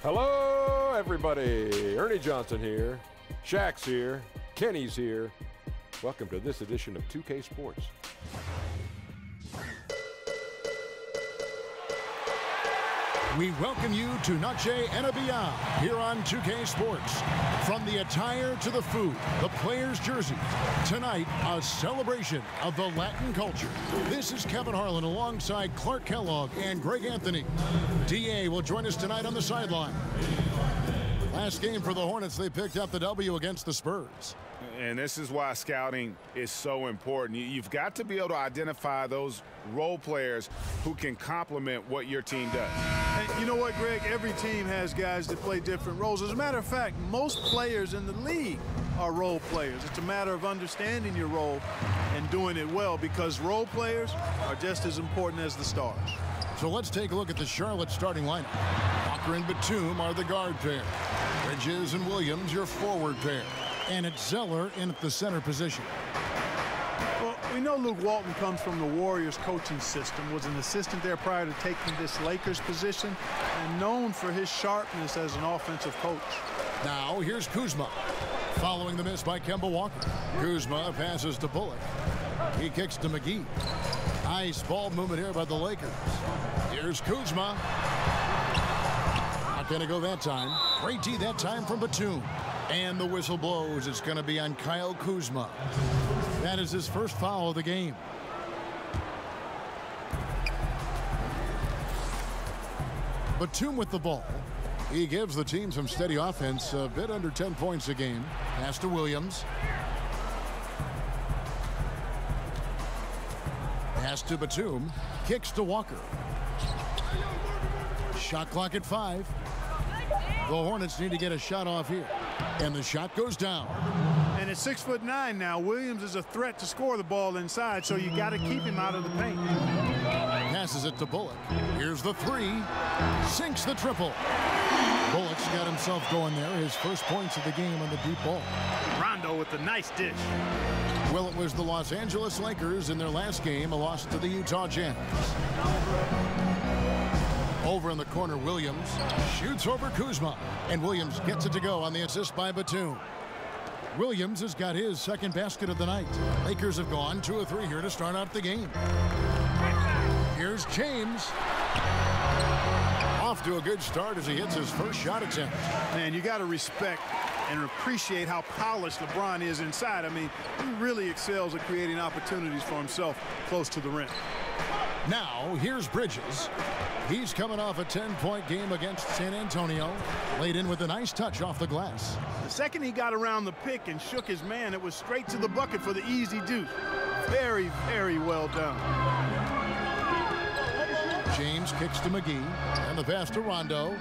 Hello, everybody. Ernie Johnson here. Shaq's here. Kenny's here. Welcome to this edition of 2K Sports. We welcome you to Noche and Beyond here on 2K Sports. From the attire to the food, the players' jerseys. Tonight, a celebration of the Latin culture. This is Kevin Harlan alongside Clark Kellogg and Greg Anthony. DA will join us tonight on the sideline. Last game for the Hornets, they picked up the W against the Spurs. And this is why scouting is so important. You've got to be able to identify those role players who can complement what your team does. And you know what, Greg? Every team has guys that play different roles. As a matter of fact, most players in the league are role players. It's a matter of understanding your role and doing it well, because role players are just as important as the stars. So let's take a look at the Charlotte starting lineup. Walker and Batum are the guard pair. Bridges and Williams, your forward pair. And it's Zeller in at the center position. Well, we know Luke Walton comes from the Warriors coaching system, was an assistant there prior to taking this Lakers position, and known for his sharpness as an offensive coach. Now here's Kuzma. Following the miss by Kemba Walker. Kuzma passes to Bullock. He kicks to McGee. Nice ball movement here by the Lakers. Here's Kuzma. Not going to go that time. Great D that time from Batum. And the whistle blows. It's going to be on Kyle Kuzma. That is his first foul of the game. Batum with the ball. He gives the team some steady offense, a bit under 10 points a game. Pass to Williams. Pass to Batum. Kicks to Walker. Shot clock at 5. The Hornets need to get a shot off here. And the shot goes down. And at 6'9" now, Williams is a threat to score the ball inside, so you got to keep him out of the paint. Passes it to Bullock. Here's the three. Sinks the triple. Bullock's got himself going there. His first points of the game on the deep ball. Rondo with a nice dish. Well, it was the Los Angeles Lakers in their last game, a loss to the Utah Jazz. Over in the corner, Williams shoots over Kuzma, and Williams gets it to go on the assist by Batum. Williams has got his second basket of the night. Lakers have gone 2 of 3 here to start out the game. Here's James. Off to a good start as he hits his first shot attempt. Man, you got to respect and appreciate how polished LeBron is inside. I mean, he really excels at creating opportunities for himself close to the rim. Now, here's Bridges. He's coming off a 10-point game against San Antonio. Laid in with a nice touch off the glass. The second he got around the pick and shook his man, it was straight to the bucket for the easy deuce. Very, very well done. James kicks to McGee. And the pass to Rondo.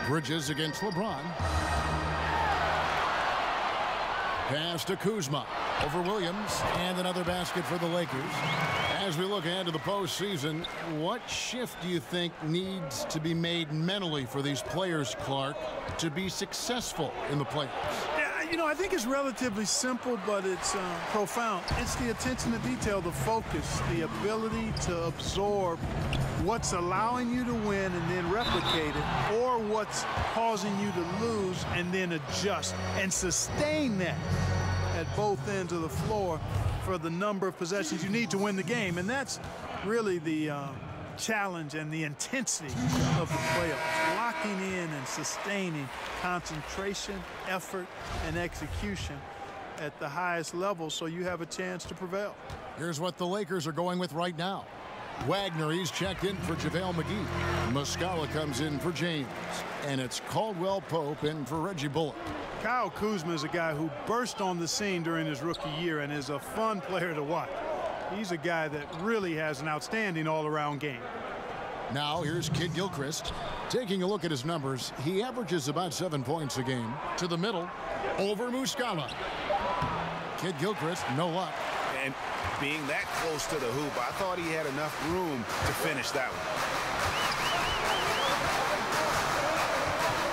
Bridges against LeBron. Pass to Kuzma. Over Williams, and another basket for the Lakers. As we look ahead to the postseason, what shift do you think needs to be made mentally for these players, Clark, to be successful in the playoffs? Yeah, you know, I think it's relatively simple, but it's profound. It's the attention to detail, the focus, the ability to absorb what's allowing you to win and then replicate it, or what's causing you to lose and then adjust and sustain that at both ends of the floor for the number of possessions you need to win the game. And that's really the challenge and the intensity of the playoffs. Locking in and sustaining concentration, effort, and execution at the highest level so you have a chance to prevail. Here's what the Lakers are going with right now. Wagner, he's checked in for JaVale McGee. Muscala comes in for James. And it's Caldwell Pope in for Reggie Bullock. Kyle Kuzma is a guy who burst on the scene during his rookie year and is a fun player to watch. He's a guy that really has an outstanding all-around game. Now here's Kid Gilchrist. Taking a look at his numbers, he averages about 7 points a game. To the middle, over Muscala. Kid Gilchrist, no luck. And being that close to the hoop, I thought he had enough room to finish that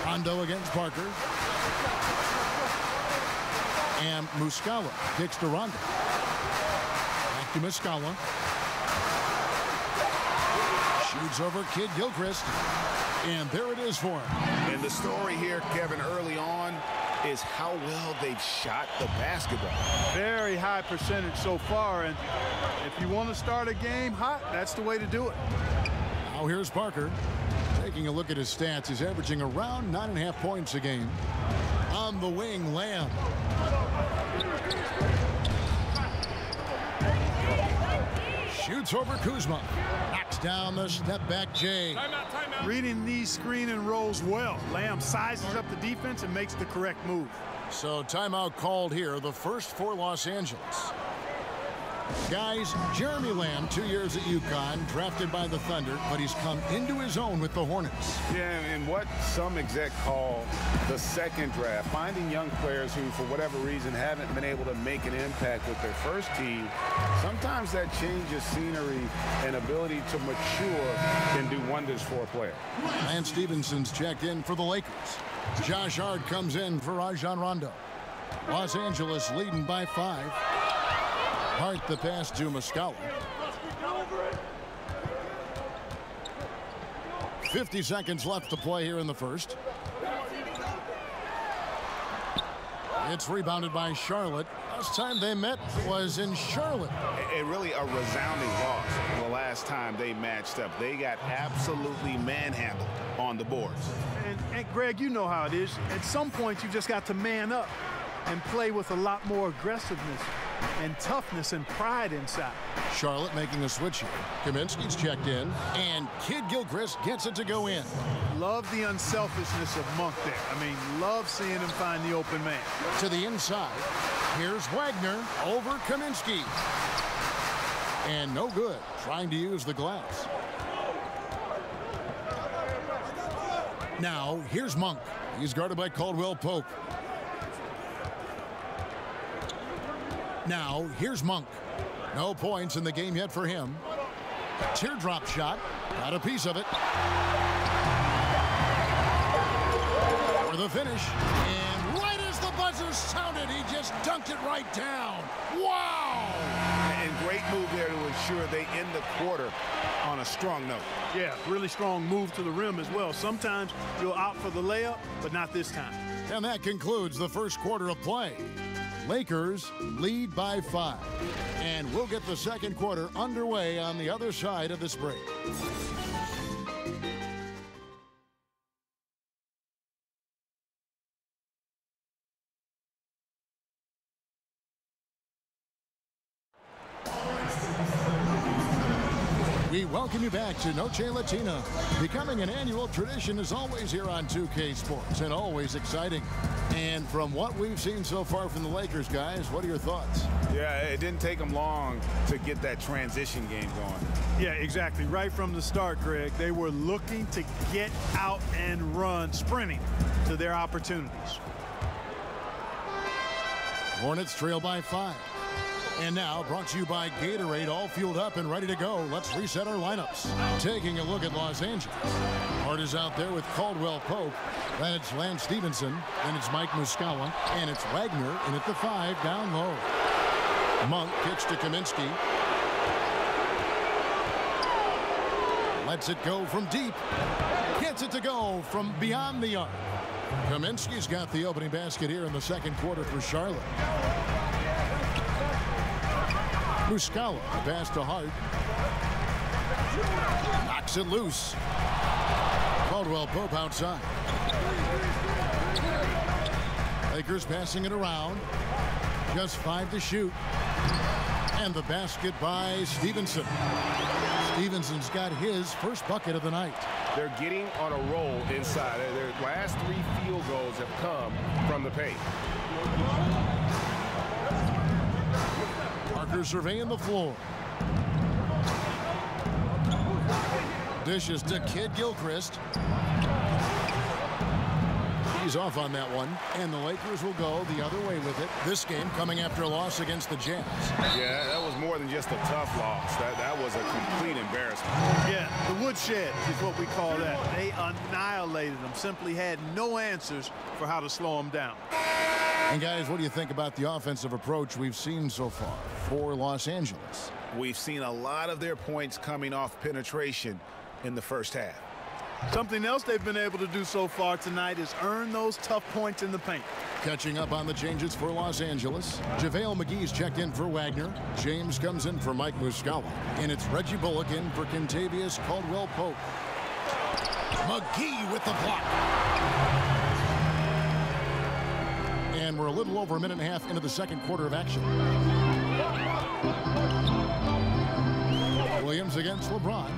one. Rondo against Parker. And Muscala kicks to Rondo. Back to Muscala. Shoots over Kid Gilchrist. And there it is for him. And the story here, Kevin, early on is how well they've shot the basketball. Very high percentage so far, and if you want to start a game hot, that's the way to do it. Now here's Parker. Taking a look at his stats, he's averaging around 9.5 points a game. On the wing, Lamb. Shoots over Kuzma. Knocks down the step-back Jay. Timeout. Reading these screen and rolls well. Lamb sizes up the defense and makes the correct move. So timeout called here, the first for Los Angeles. Guys, Jeremy Lamb, 2 years at UConn, drafted by the Thunder, but he's come into his own with the Hornets. Yeah, and what some exec call the second draft, finding young players who, for whatever reason, haven't been able to make an impact with their first team. Sometimes that change of scenery and ability to mature can do wonders for a player. Lance Stephenson's checked in for the Lakers. Josh Hart comes in for Rajon Rondo. Los Angeles leading by 5. Hart the pass to Muscala. 50 seconds left to play here in the first. It's rebounded by Charlotte. Last time they met was in Charlotte. Really a resounding loss the last time they matched up. They got absolutely manhandled on the boards. And Greg, you know how it is. At some point, you just got to man up and play with a lot more aggressiveness and toughness and pride inside. Charlotte making a switch here. Kaminsky's checked in, and Kid Gilchrist gets it to go in. Love the unselfishness of Monk there. I mean, love seeing him find the open man. To the inside. Here's Wagner over Kaminsky. And no good. Trying to use the glass. Now, here's Monk. He's guarded by Caldwell Pope. Now, here's Monk. No points in the game yet for him. Teardrop shot. Got a piece of it. For the finish. And right as the buzzer sounded, he just dunked it right down. Wow! And great move there to ensure they end the quarter on a strong note. Yeah, really strong move to the rim as well. Sometimes you'll opt for the layup, but not this time. And that concludes the first quarter of play. Lakers lead by 5. And we'll get the second quarter underway on the other side of this break. We welcome you back to Noche Latina. Becoming an annual tradition is always here on 2K Sports, and always exciting. And from what we've seen so far from the Lakers, guys, what are your thoughts? Yeah, it didn't take them long to get that transition game going. Yeah, exactly. Right from the start, Greg, they were looking to get out and run, sprinting to their opportunities. Hornets trail by 5. And now, brought to you by Gatorade, all fueled up and ready to go. Let's reset our lineups. Taking a look at Los Angeles. Hart is out there with Caldwell Pope. Then it's Lance Stephenson. Then it's Mike Muscala. And it's Wagner in at the 5 down low. Monk kicks to Kaminsky. Lets it go from deep. Gets it to go from beyond the arc. Kaminsky's got the opening basket here in the second quarter for Charlotte. Muscala, the pass to Hart. Knocks it loose. Caldwell Pope outside. Lakers passing it around. Just 5 to shoot. And the basket by Stephenson. Stephenson's got his first bucket of the night. They're getting on a roll inside. Their last 3 field goals have come from the paint. Parker surveying the floor. Dishes to Kid Gilchrist. He's off on that one, and the Lakers will go the other way with it. This game coming after a loss against the Jazz. Yeah, that was more than just a tough loss. That was a complete embarrassment. Yeah, the woodshed is what we call that. They annihilated them, simply had no answers for how to slow them down. And guys, what do you think about the offensive approach we've seen so far for Los Angeles? We've seen a lot of their points coming off penetration. in the first half. Something else they've been able to do so far tonight is earn those tough points in the paint. Catching up on the changes for Los Angeles. JaVale McGee's checked in for Wagner. James comes in for Mike Muscala. And it's Reggie Bullock in for Kentavious Caldwell-Pope. McGee with the block. And we're a little over a minute and a half into the second quarter of action. Williams against LeBron.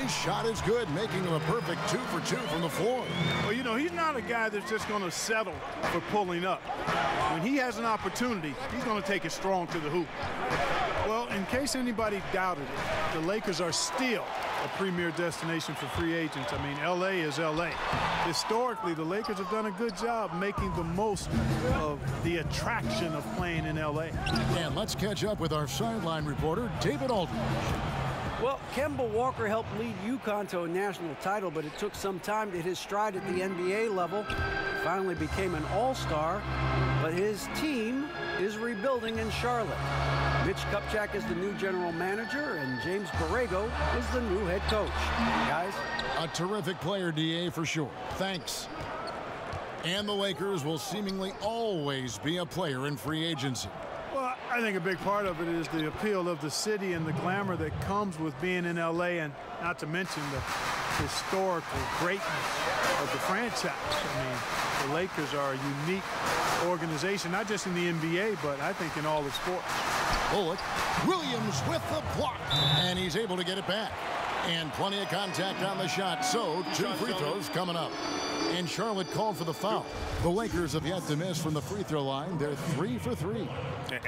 His shot is good, making him a perfect 2 for 2 from the floor. Well, you know, he's not a guy that's just going to settle for pulling up. When he has an opportunity, he's going to take it strong to the hoop. Well, in case anybody doubted it, the Lakers are still a premier destination for free agents. I mean, L.A. is L.A. Historically, the Lakers have done a good job making the most of the attraction of playing in L.A. And let's catch up with our sideline reporter, David Aldridge. Well, Kemba Walker helped lead UConn to a national title, but it took some time to hit his stride at the NBA level. He finally became an all-star, but his team is rebuilding in Charlotte. Mitch Kupchak is the new general manager, and James Borrego is the new head coach. Guys? A terrific player, D.A., for sure. Thanks. And the Lakers will seemingly always be a player in free agency. Well, I think a big part of it is the appeal of the city and the glamour that comes with being in L.A., and not to mention the historical greatness of the franchise. I mean, the Lakers are a unique organization, not just in the NBA, but I think in all of sports. Bullock, Williams with the block, and he's able to get it back. And plenty of contact on the shot, so 2 free throws coming up. And Charlotte called for the foul. The Lakers have yet to miss from the free throw line. They're 3 for 3.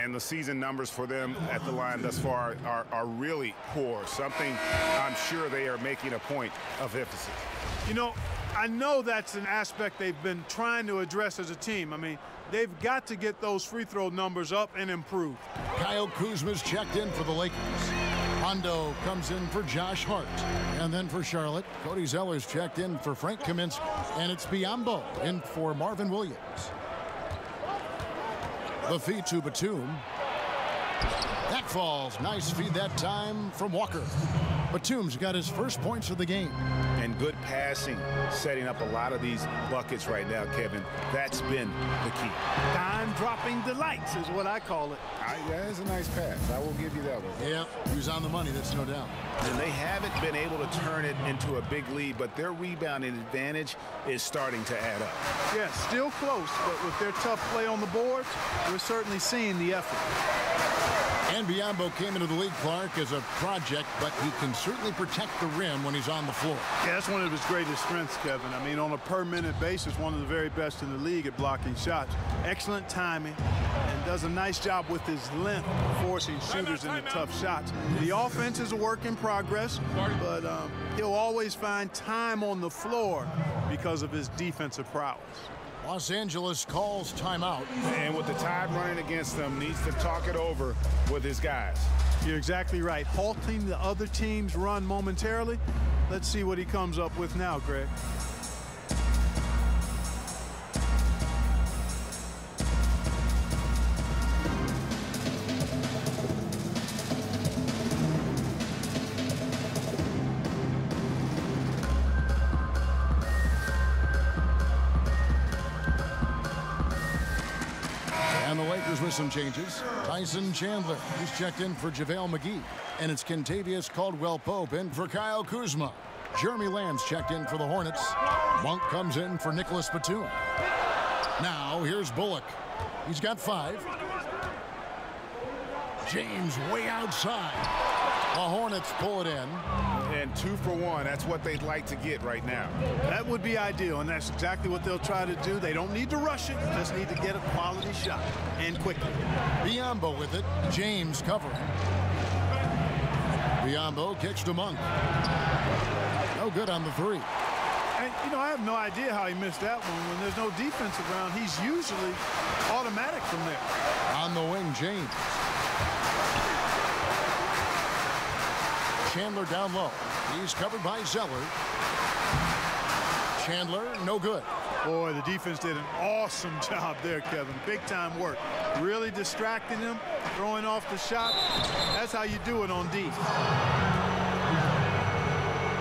And the season numbers for them at the line thus far are really poor. Something I'm sure they are making a point of emphasis. You know, I know that's an aspect they've been trying to address as a team. I mean, they've got to get those free throw numbers up and improve. Kyle Kuzma's checked in for the Lakers. Hondo comes in for Josh Hart. And then for Charlotte, Cody Zeller's checked in for Frank Kaminsky. And it's Biyombo in for Marvin Williams. The feed to Batum. That falls. Nice feed that time from Walker. Batum's got his first points of the game. And good passing, setting up a lot of these buckets right now, Kevin. That's been the key. Dime-dropping delights is what I call it. That's a nice pass. I will give you that one. Yeah, he was on the money, that's no doubt. And they haven't been able to turn it into a big lead, but their rebounding advantage is starting to add up. Yeah, still close, but with their tough play on the boards, we're certainly seeing the effort. And Biyombo came into the league, Clark, as a project, but he can certainly protect the rim when he's on the floor. Yeah, that's one of his greatest strengths, Kevin. I mean, on a per-minute basis, one of the very best in the league at blocking shots. Excellent timing, and does a nice job with his length, forcing shooters into tough shots. The offense is a work in progress, but he'll always find time on the floor because of his defensive prowess. Los Angeles calls timeout. And with the tide running against them, needs to talk it over with his guys. You're exactly right. Halting the other team's run momentarily. Let's see what he comes up with now, Greg. And the Lakers with some changes. Tyson Chandler, he's checked in for JaVale McGee. And it's Kentavious Caldwell-Pope in for Kyle Kuzma. Jeremy Lamb's checked in for the Hornets. Monk comes in for Nicholas Batum. Now here's Bullock. He's got 5. James way outside. The Hornets pull it in. And 2 for 1. That's what they'd like to get right now. That would be ideal, and that's exactly what they'll try to do. They don't need to rush it, just need to get a quality shot, and quickly. Biyombo with it. James covering. Biyombo kicks to Monk. No good on the 3. And, you know, I have no idea how he missed that one. When there's no defense around, he's usually automatic from there. On the wing, James. Chandler down low. He's covered by Zeller. Chandler, no good. Boy, the defense did an awesome job there, Kevin. Big-time work. Really distracting him, throwing off the shot. That's how you do it on D.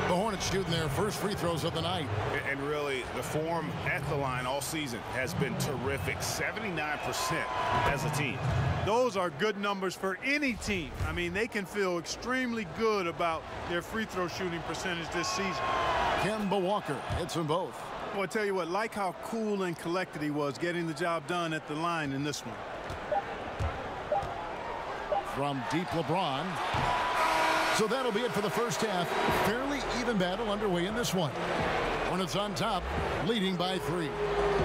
The Hornets shooting their first free throws of the night. And really, the form at the line all season has been terrific. 79% as a team. Those are good numbers for any team. I mean, they can feel extremely good about their free throw shooting percentage this season. Kemba Walker hits them both. Well, I tell you what, like how cool and collected he was getting the job done at the line in this one. From deep, LeBron. So that'll be it for the first half. Fairly even battle underway in this one. Hornets on top, leading by 3.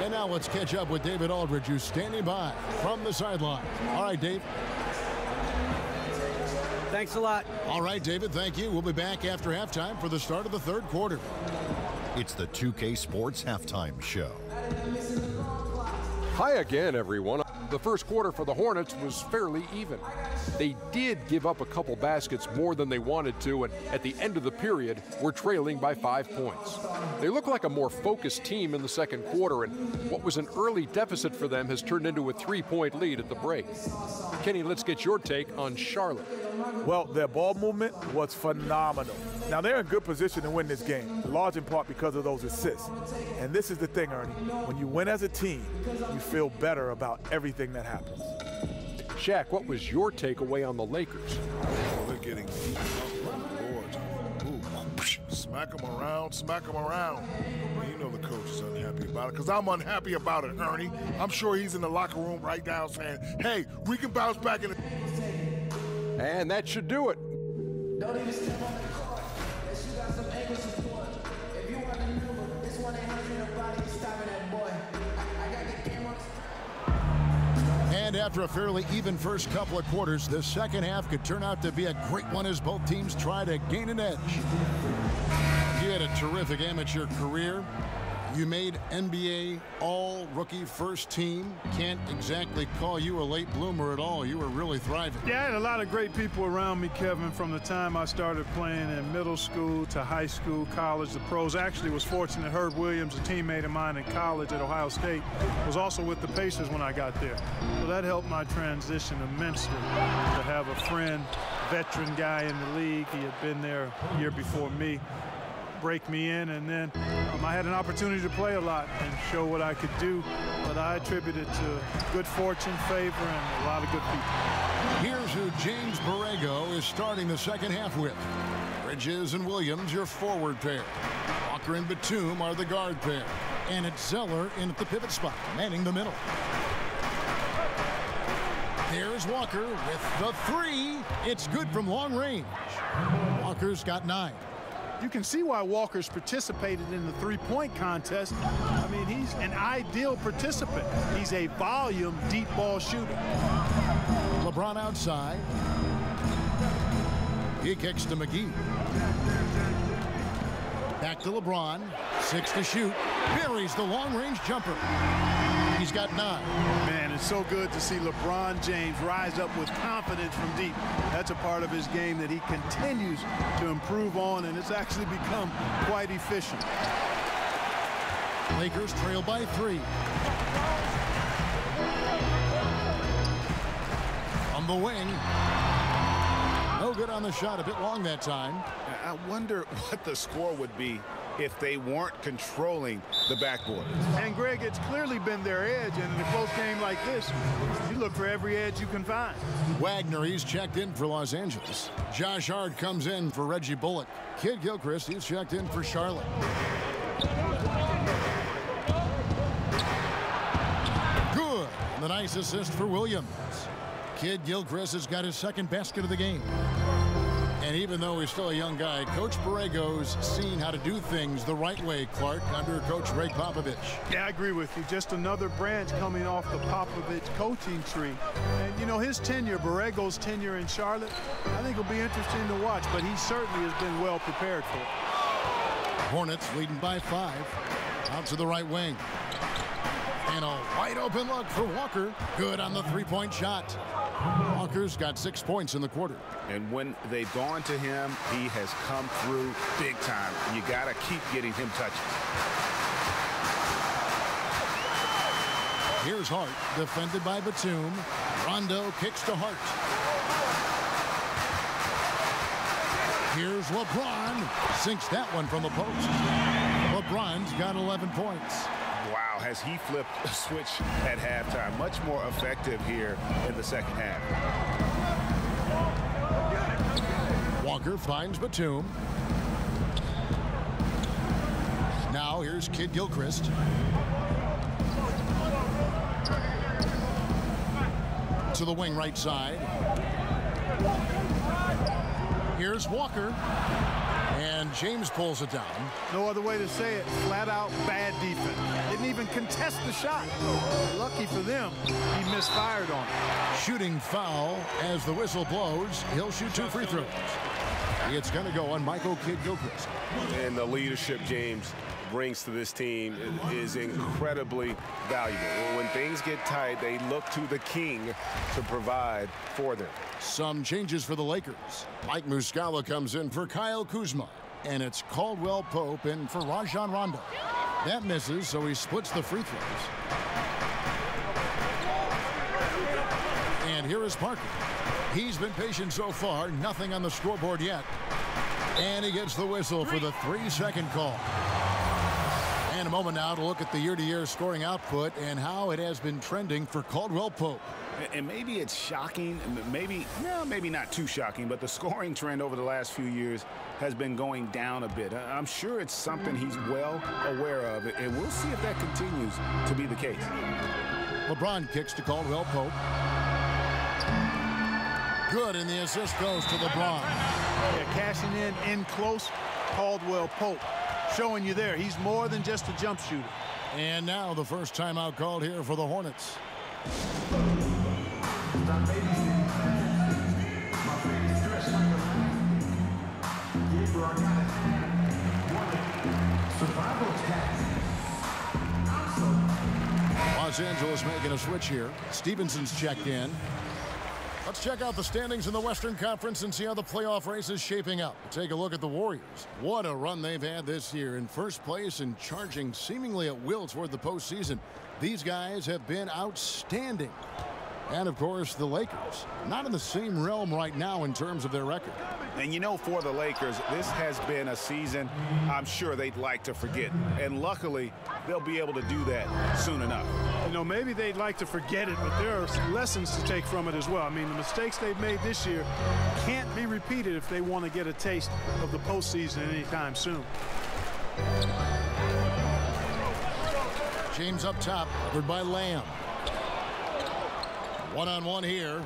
And now let's catch up with David Aldridge, who's standing by from the sideline. All right, Dave. Thanks a lot. All right, David, thank you. We'll be back after halftime for the start of the third quarter. It's the 2K Sports Halftime Show. Hi again, everyone. The first quarter for the Hornets was fairly even. They did give up a couple baskets more than they wanted to, and at the end of the period, were trailing by 5 points. They look like a more focused team in the second quarter, and what was an early deficit for them has turned into a 3-point lead at the break. Kenny, let's get your take on Charlotte. Well, their ball movement was phenomenal. Now, they're in good position to win this game, large in part because of those assists. And this is the thing, Ernie. When you win as a team, you feel better about everything that happens. Shaq, what was your takeaway on the Lakers? Oh, they're getting beat up on the boards. Ooh, smack them around, smack them around. You know the coach is unhappy about it, because I'm unhappy about it, Ernie. I'm sure he's in the locker room right now saying, hey, we can bounce back in the... And that should do it. Don't even step on the court unless you got some ankle support. If you want to number, it's 1-800 nobody is stopping that boy. I got the game on. And after a fairly even first couple of quarters, the second half could turn out to be a great one as both teams try to gain an edge. You had a terrific amateur career. You made NBA all-rookie first team. Can't exactly call you a late bloomer at all. You were really thriving. Yeah, I had a lot of great people around me, Kevin, from the time I started playing in middle school to high school, college, the pros. Actually was fortunate Herb Williams, a teammate of mine in college at Ohio State, was also with the Pacers when I got there. So that helped my transition immensely to have a friend, veteran guy in the league. He had been there a year before me. Break me in, and then I had an opportunity to play a lot and show what I could do, but I attribute it to good fortune, favor, and a lot of good people. Here's who James Borrego is starting the second half with. Bridges and Williams, your forward pair. Walker and Batum are the guard pair. And it's Zeller in at the pivot spot, manning the middle. There's Walker with the 3. It's good from long range. Walker's got 9. You can see why Walker's participated in the three-point contest. I mean, he's an ideal participant. He's a volume deep ball shooter. LeBron outside. He kicks to McGee. Back to LeBron. 6 to shoot. Buries the long-range jumper. He's got 9. Man, it's so good to see LeBron James rise up with confidence from deep. That's a part of his game that he continues to improve on, and it's actually become quite efficient. Lakers trail by 3. On the wing. No good on the shot. A bit long that time. I wonder what the score would be if they weren't controlling the backboard. And Greg, it's clearly been their edge, and in a close game like this, you look for every edge you can find. Wagner, he's checked in for Los Angeles. Josh Hart comes in for Reggie Bullock. Kid Gilchrist, he's checked in for Charlotte. Good. The nice assist for Williams. Kid Gilchrist has got his second basket of the game. And even though he's still a young guy, Coach Borrego's seen how to do things the right way, Clark, under Coach Greg Popovich. Yeah, I agree with you. Just another branch coming off the Popovich coaching tree. And, you know, his tenure, Borrego's tenure in Charlotte, I think will be interesting to watch, but he certainly has been well prepared for it. Hornets leading by 5. Out to the right wing. And a wide open look for Walker. Good on the three-point shot. Walker's got 6 points in the quarter. And when they've gone to him, he has come through big time. You got to keep getting him touches. Here's Hart, defended by Batum. Rondo kicks to Hart. Here's LeBron. Sinks that one from the post. LeBron's got 11 points. Wow, has he flipped a switch at halftime. Much more effective here in the second half. Walker finds Batum. Now here's Kid Gilchrist. To the wing right side. Here's Walker. And James pulls it down. No other way to say it. Flat out bad defense. Didn't even contest the shot. Lucky for them, he misfired on it. Shooting foul as the whistle blows. He'll shoot 2 free throws. It's going to go on Michael Kidd-Gilchrist. And the leadership James brings to this team is incredibly valuable. When things get tight, they look to the king to provide for them. Some changes for the Lakers. Mike Muscala comes in for Kyle Kuzma. And it's Caldwell Pope in for Rajon Rondo. That misses, so he splits the free throws. And here is Parker. He's been patient so far. Nothing on the scoreboard yet. And he gets the whistle for the 3-second call. And a moment now to look at the year-to-year scoring output and how it has been trending for Caldwell Pope. And maybe it's shocking, maybe not too shocking, but the scoring trend over the last few years has been going down a bit. I'm sure it's something he's well aware of, and we'll see if that continues to be the case. LeBron kicks to Caldwell Pope. Good, and the assist goes to LeBron. Yeah, cashing in close, Caldwell Pope. Showing you there, he's more than just a jump shooter. And now the first timeout called here for the Hornets. Los Angeles making a switch here. Stevenson's checked in. Let's check out the standings in the Western Conference and see how the playoff race is shaping up. Take a look at the Warriors. What a run they've had this year, in first place and charging seemingly at will toward the postseason. These guys have been outstanding. And, of course, the Lakers, not in the same realm right now in terms of their record. And, you know, for the Lakers, this has been a season I'm sure they'd like to forget. And luckily, they'll be able to do that soon enough. You know, maybe they'd like to forget it, but there are lessons to take from it as well. I mean, the mistakes they've made this year can't be repeated if they want to get a taste of the postseason anytime soon. James up top, covered by Lamb. One-on-one here.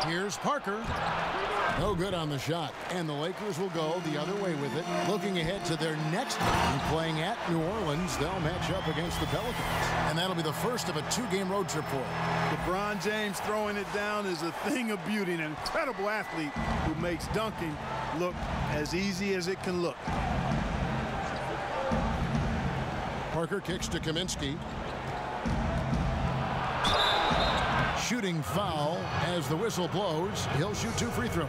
Here's Parker. No good on the shot. And the Lakers will go the other way with it. Looking ahead to their next game, playing at New Orleans, they'll match up against the Pelicans. And that'll be the first of a 2-game road trip for them. LeBron James throwing it down is a thing of beauty. An incredible athlete who makes dunking look as easy as it can look. Parker kicks to Kaminsky. Shooting foul as the whistle blows. He'll shoot 2 free throws.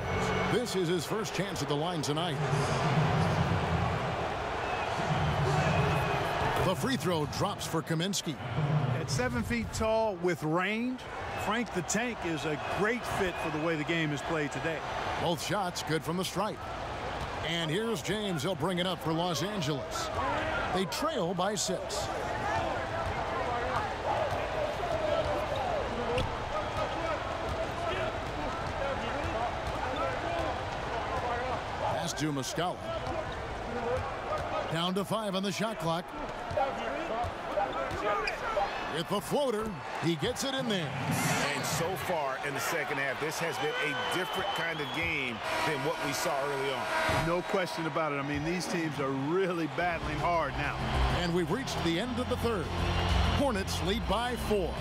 This is his first chance at the line tonight. The free throw drops for Kaminsky. At 7 feet tall with range, Frank the Tank is a great fit for the way the game is played today. Both shots good from the stripe. And here's James. He'll bring it up for Los Angeles. They trail by 6. To Muscala. Down to 5 on the shot clock. With the floater, he gets it in there. And so far in the second half, this has been a different kind of game than what we saw early on. No question about it. I mean, these teams are really battling hard now. And we've reached the end of the third. Hornets lead by 4.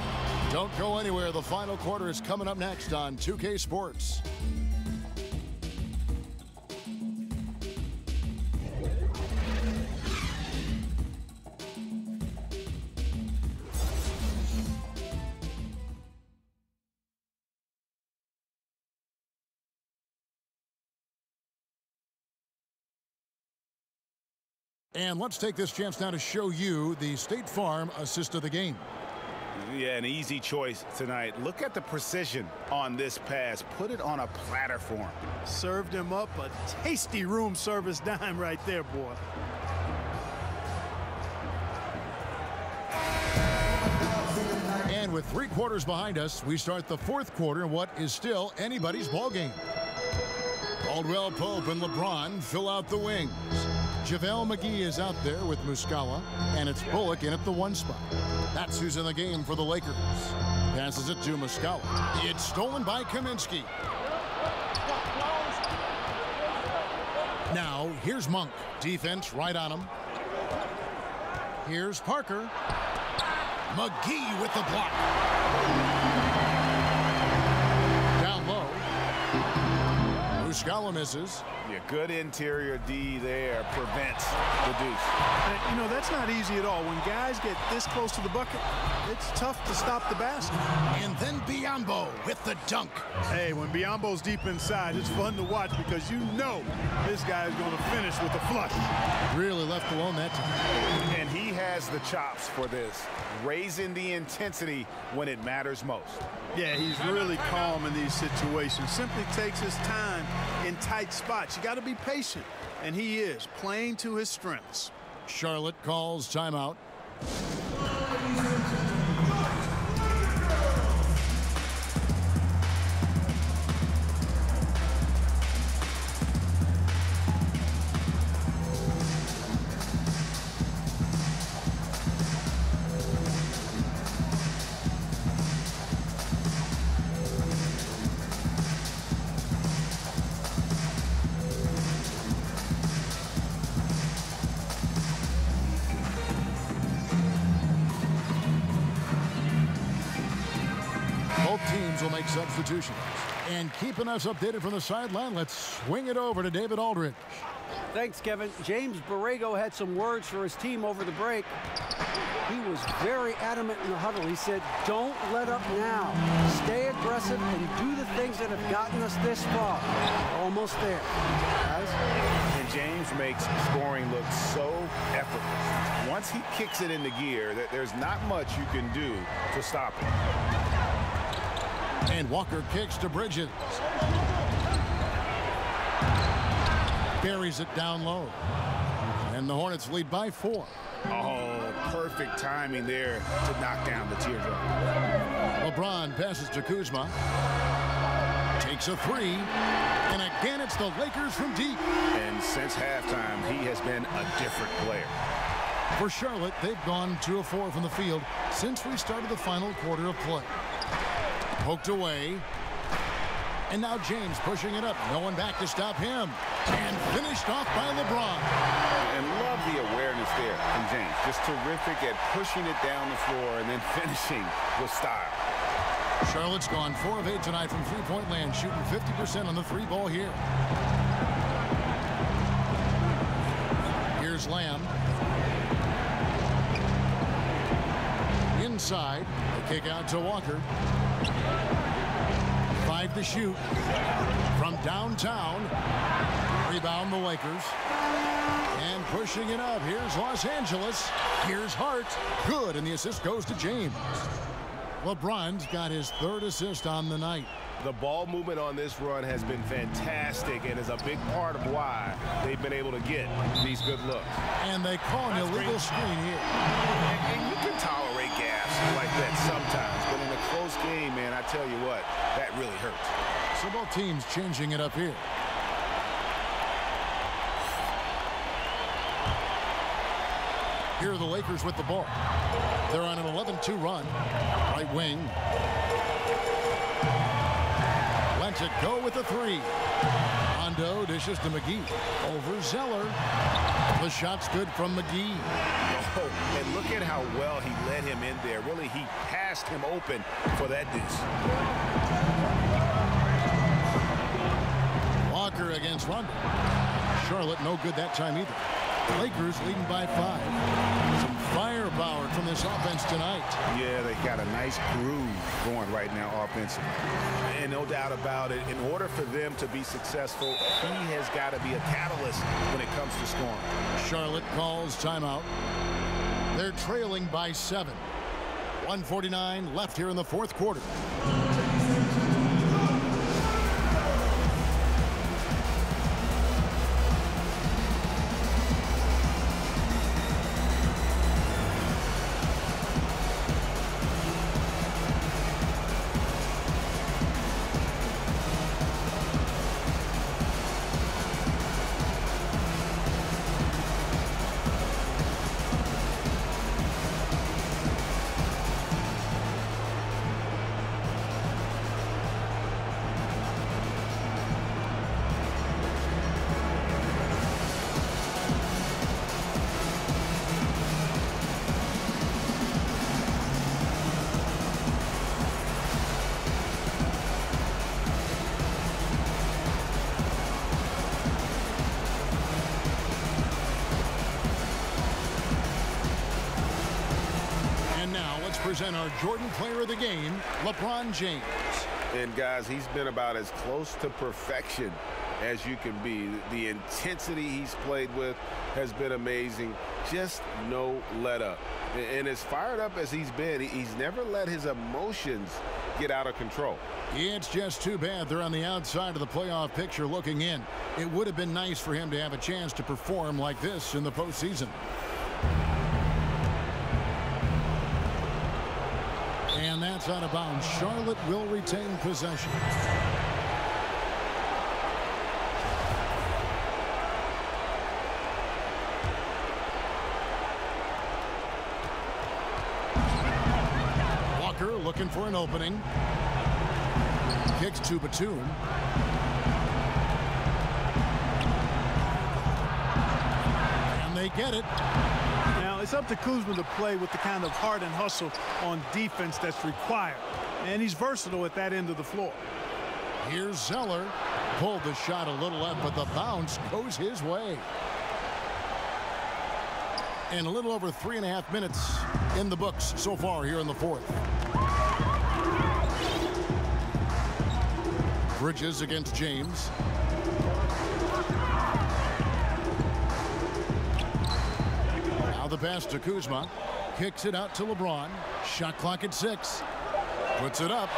Don't go anywhere. The final quarter is coming up next on 2K Sports. And let's take this chance now to show you the State Farm assist of the game. Yeah, an easy choice tonight. Look at the precision on this pass. Put it on a platter for him. Served him up a tasty room service dime right there, boy. And with 3 quarters behind us, we start the 4th quarter in what is still anybody's ball game. Caldwell Pope and LeBron fill out the wings. JaVale McGee is out there with Muscala, and it's Bullock in at the 1 spot. That's who's in the game for the Lakers. Passes it to Muscala. It's stolen by Kaminsky. Now, here's Monk. Defense right on him. Here's Parker. McGee with the block. Down low. Muscala misses. Yeah, good interior D there prevents the deuce. You know, that's not easy at all. When guys get this close to the bucket, it's tough to stop the basket. And then Biyombo with the dunk. Hey, when Biyombo's deep inside, it's fun to watch because you know this guy is going to finish with a flush. Really left alone that time. And he has the chops for this, raising the intensity when it matters most. Yeah, he's really calm in these situations. Simply takes his time in tight spots. You got to be patient, and he is playing to his strengths. Charlotte calls timeout. Will make substitutions. And keeping us updated from the sideline, let's swing it over to David Aldridge. Thanks, Kevin. James Borrego had some words for his team over the break. He was very adamant in the huddle. He said, don't let up now. Stay aggressive and do the things that have gotten us this far. We're almost there, guys. And James makes scoring look so effortless. Once he kicks it into gear, there's not much you can do to stop it. And Walker kicks to Bridges. Buries it down low. And the Hornets lead by 4. Oh, perfect timing there to knock down the teardrop. LeBron passes to Kuzma. Takes a 3. And again, it's the Lakers from deep. And since halftime, he has been a different player. For Charlotte, they've gone 2 of 4 from the field since we started the final quarter of play. Poked away. And now James pushing it up. No one back to stop him. And finished off by LeBron. And love the awareness there from James. Just terrific at pushing it down the floor and then finishing with style. Charlotte's gone 4 of 8 tonight from three-point land, shooting 50% on the 3 ball here. Here's Lamb. Inside. The kick out to Walker. 5 to shoot from downtown. Rebound the Lakers. And pushing it up. Here's Los Angeles. Here's Hart. Good, and the assist goes to James. LeBron's got his 3rd assist on the night. The ball movement on this run has been fantastic and is a big part of why they've been able to get these good looks. And they call an illegal screen here. And you can tolerate gaps like that sometimes, but in a close game, man, I tell you what, that really hurts. So both teams changing it up here. Here are the Lakers with the ball. They're on an 11-2 run. Right wing. Lets it go with the 3. Rondo dishes to McGee. Over Zeller. The shot's good from McGee. Oh, and look at how well he led him in there. Really, he passed him open for that deuce. Walker against Rondo. Charlotte no good that time either. Lakers leading by 5. Some firepower from this offense tonight. Yeah, they got a nice groove going right now offensively. And no doubt about it, in order for them to be successful, he has got to be a catalyst when it comes to scoring. Charlotte calls timeout. They're trailing by 7. 1:49 left here in the fourth quarter. Present our Jordan Player of the Game, LeBron James. And guys, he's been about as close to perfection as you can be. The intensity he's played with has been amazing. Just no let up. And as fired up as he's been, he's never let his emotions get out of control. It's just too bad they're on the outside of the playoff picture looking in. It would have been nice for him to have a chance to perform like this in the postseason. And that's out of bounds. Charlotte will retain possession. Walker looking for an opening. Kicks to Batum. And they get it. Now, it's up to Kuzma to play with the kind of heart and hustle on defense that's required. And he's versatile at that end of the floor. Here's Zeller. Pulled the shot a little left, but the bounce goes his way. And a little over 3.5 minutes in the books so far here in the fourth. Bridges against James. Now the pass to Kuzma. Kicks it out to LeBron. Shot clock at 6. Puts it up.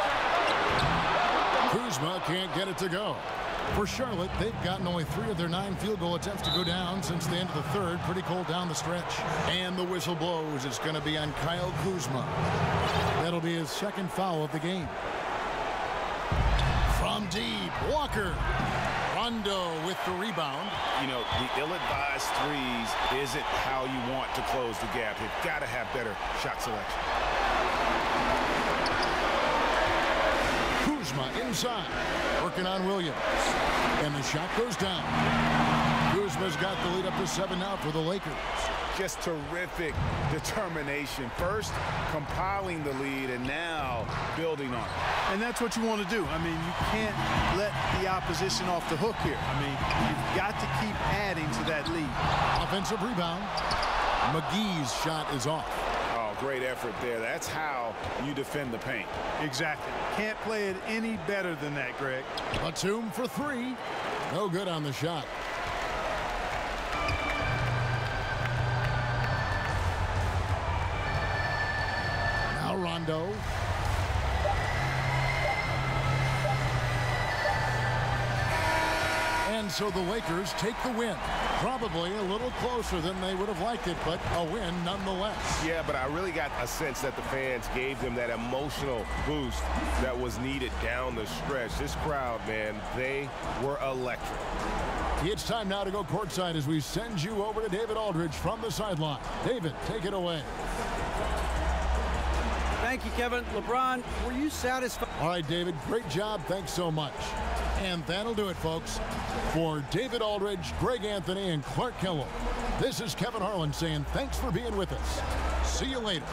Kuzma can't get it to go. For Charlotte, they've gotten only 3 of their 9 field goal attempts to go down since the end of the third. Pretty cold down the stretch. And the whistle blows. It's going to be on Kyle Kuzma. That'll be his second foul of the game. From deep, Walker. Rondo with the rebound. You know, the ill-advised threes isn't how you want to close the gap. You've got to have better shot selection. Kuzma inside, working on Williams. And the shot goes down. Kuzma's got the lead up to 7 now for the Lakers. Just terrific determination. First, compiling the lead, and now building on it. And that's what you want to do. I mean, you can't let the opposition off the hook here. I mean, you've got to keep adding to that lead. Offensive rebound. McGee's shot is off. Oh, great effort there. That's how you defend the paint. Exactly. Can't play it any better than that, Greg. Batum for 3. No good on the shot. Now Rondo. And so the Lakers take the win. Probably a little closer than they would have liked it, but a win nonetheless. Yeah, but I really got a sense that the fans gave them that emotional boost that was needed down the stretch. This crowd, man, they were electric. It's time now to go courtside as we send you over to David Aldridge from the sideline. David, take it away. Thank you, Kevin. LeBron, were you satisfied? All right, David, great job. Thanks so much. And that'll do it, folks. For David Aldridge, Greg Anthony, and Clark Kellogg, this is Kevin Harlan saying thanks for being with us. See you later.